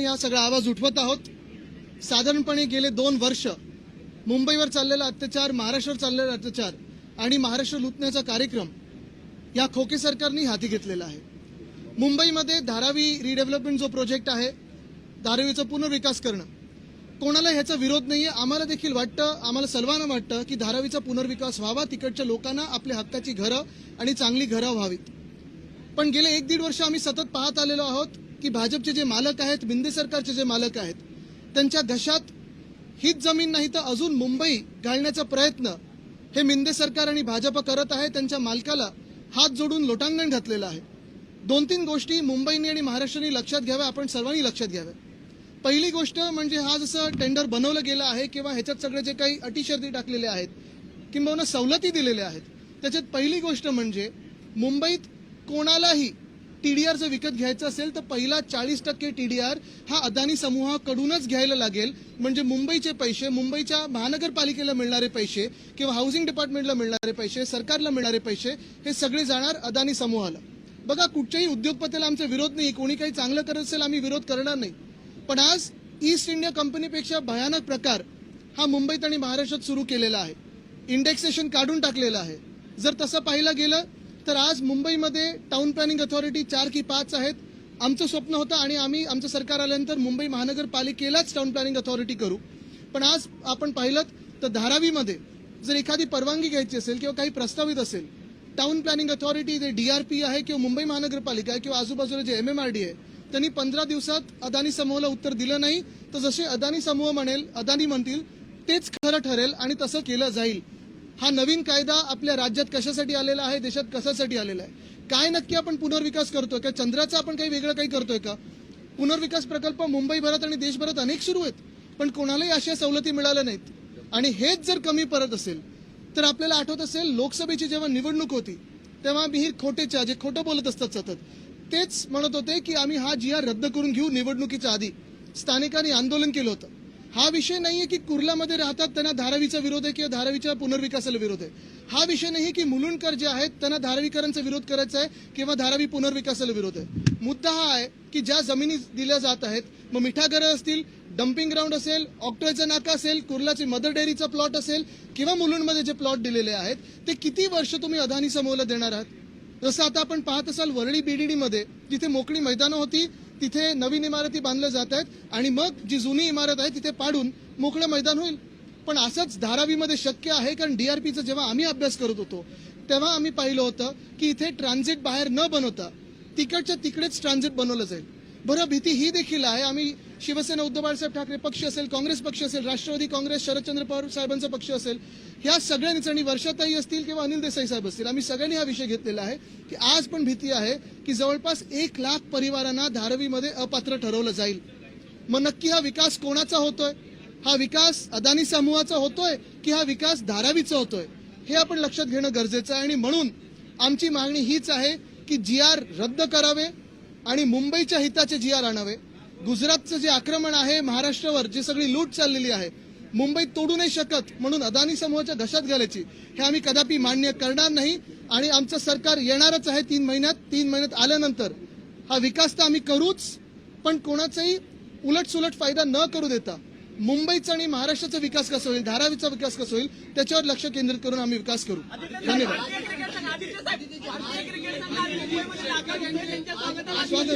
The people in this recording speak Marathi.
हा सगळा आवाज उठवत आहोत। साधारणपणे गेले 2 वर्ष मुंबईवर चाललेला अत्याचार, महाराष्ट्रावर चाललेला अत्याचार आणि महाराष्ट्र लुटण्याचा कार्यक्रम या खोके सरकारने हाती घेतलेला आहे। मुंबईमध्ये धारावी रिडेव्हलपमेंट जो प्रोजेक्ट आहे, धारावीचा पुनर्विकास करणं, कोणाला ह्याचा विरोध नाहीये। आम्हाला देखील वाटतं, आम्हाला सर्वांना वाटतं की धारावीचा पुनर्विकास व्हावा, तिकडच्या लोकांना आपल्या हक्काची घरं आणि चांगली घरं व्हावीत। पण गेले 1-1.5 वर्ष आम्ही सतत पाहत आलेलो आहोत की भाजपचे जे मालक आहेत, मिंदे सरकारचे जे मालक आहेत, त्यांच्या घशात हीच जमीन नाही तर अजून मुंबई घालण्याचा प्रयत्न हे मिंदे सरकार आणि भाजप करत आहे। त्यांच्या मालकाला हात जोडून लोटांगण घातलेलं आहे। 2-3 गोष्टी मुंबईने आणि महाराष्ट्राने लक्षात घ्याव्या, आपण सर्वांनी लक्षात घ्याव्या। पहिली गोष्ट म्हणजे हा जसं टेंडर बनवलं गेलं आहे किंवा ह्याच्यात सगळे जे काही अटी शर्ती टाकलेल्या आहेत किंवा सवलती दिलेल्या आहेत, त्याच्यात पहिली गोष्ट म्हणजे मुंबईत कोणालाही टीडीआर जर विकत घ्यायचं असेल तर पहिला 40% टीडीआर हा अदानी समूहाकडूनच घ्यायला लागेल। म्हणजे मुंबईचे पैसे, मुंबईच्या महानगरपालिकेला मिळणारे पैसे किंवा हाऊसिंग डिपार्टमेंटला मिळणारे पैसे, सरकारला मिळणारे पैसे हे सगळे जाणार अदानी समूहाला। बघा, कुठच्याही उद्योगपतीला आमचा विरोध नाही, कोणी काही चांगलं करत असेल आम्ही विरोध करणार नाही, पण आज ईस्ट इंडिया कंपनीपेक्षा भयानक प्रकार हा मुंबईत आणि महाराष्ट्रात सुरू केलेला आहे। इंडेक्सेशन काढून टाकलेलं आहे। जर तसं पाहिलं गेलं तर आज मुंबईमध्ये टाउन प्लॅनिंग अथॉरिटी 4 की 5 आहेत। आमचं स्वप्न होतं आणि आम्ही आमचं सरकार आल्यानंतर मुंबई महानगरपालिकेलाच टाउन प्लॅनिंग अथॉरिटी करू, पण आज आपण पाहिलं तर धारावीमध्ये जर एखादी परवानगी घ्यायची असेल किंवा काही प्रस्तावित असेल, टाउन प्लॅनिंग अथॉरिटी जे डीआरपी आहे किंवा मुंबई महानगरपालिका आहे किंवा आजूबाजूला जे एमएमआरडी आहे, त्यांनी 15 दिवसात अदानी समूहाला उत्तर दिलं नाही, तर जसे अदानी समूह म्हणेल, अदानी म्हणतील तेच खरं ठरेल आणि तसं केलं जाईल। हा नवीन कायदा आपल्या राज्यात कशासाठी आलेला आहे, देशात कशासाठी आलेला आहे, काय नक्की आपण पुनर्विकास करतोय का, चंद्राचा आपण काही वेगळं काही करतोय का? पुनर्विकास प्रकल्प मुंबईभरात आणि देशभरात अनेक सुरू आहेत, पण कोणालाही अशा सवलती मिळाल्या नाहीत। आणि हेच जर कमी पडत असेल तर आपल्याला आठवत असेल लोकसभेची जेव्हा निवडणूक होती तेव्हा मिहीर खोटेच्या जे खोटं बोलत असतात सतत, तेच म्हणत होते की आम्ही हा GR रद्द करून घेऊ। निवडणुकीच्या आधी स्थानिकांनी आंदोलन केलं होतं। हा विषय नाहीये की कुर्लामध्ये राहतात त्यांना धारावीचा विरोध आहे किंवा धारावीच्या पुनर्विकासाला विरोध आहे। हा विषय नाही की मुलुंडकर जे आहेत त्यांना धारावीकरांचा विरोध करायचा आहे किंवा धारावी पुनर्विकासाला विरोध आहे। मुद्दा हा आहे की ज्या जमिनी दिल्या जात आहेत, मग मिठागरं असतील, डम्पिंग ग्राउंड असेल, ऑक्टोयचा नाका असेल, कुर्लाची मदर डेअरीचा प्लॉट असेल किंवा मुलुंडमध्ये जे प्लॉट दिलेले आहेत ते किती वर्ष तुम्ही अदानी समूहाला देणार आहात? जसं आता आपण पाहत असाल वरळी BDD मध्ये जिथे मोकळी मैदानं होती तिथे नवीन इमारती बांधल्या जात आहेत आणि मग जी जुनी इमारत आहे तिथे पाडून मोकळं मैदान होईल। पण असंच धारावीमध्ये शक्य आहे, कारण डीआरपीचा जेव्हा आम्ही अभ्यास करत होतो तेव्हा आम्ही पाहिलं होतं की इथे ट्रान्झिट बाहेर न बनवता तिकडच्या तिकडेच ट्रान्झिट बनवलं जाईल। बरं, भीती ही देखील आहे, आम्ही शिवसेना उद्धव बाळासाहेब ठाकरे पक्ष असेल, काँग्रेस पक्ष असेल, राष्ट्रवादी काँग्रेस, शरदचंद्र पवार साहेबांचा पक्ष असेल, ह्या सगळ्यांनीच आणि वर्षाताई असतील किंवा अनिल देसाई साहेब असतील, आम्ही सगळ्यांनी हा विषय घेतलेला आहे की आज पण भीती आहे की जवळपास 1 लाख परिवारांना धारावीमध्ये अपात्र ठरवलं जाईल। मग नक्की हा विकास कोणाचा होतोय? हा विकास अदानी समूहाचा होतोय की हा विकास धारावीचा होतोय? हे आपण लक्षात घेणं गरजेचं आहे। आणि म्हणून आमची मागणी हीच आहे की GR रद्द करावे आणि मुंबईच्या हिताचे GR आणावे। गुजरातचं जे आक्रमण आहे महाराष्ट्रावर, जे सगळी लूट चाललेली आहे, मुंबईत तोडू नाही शकत म्हणून अदानी समूहाच्या घशात घालायची हे आम्ही कदापि मान्य करणार नाही। आणि आमचं सरकार येणारच आहे 3 महिन्यात आल्यानंतर हा विकास तर आम्ही करूच, पण कोणाचाही उलटसुलट फायदा न करू देता मुंबईचा आणि महाराष्ट्राचा विकास कसा होईल, धारावीचा विकास कसा होईल त्याच्यावर लक्ष केंद्रित करून आम्ही विकास करू। धन्यवाद।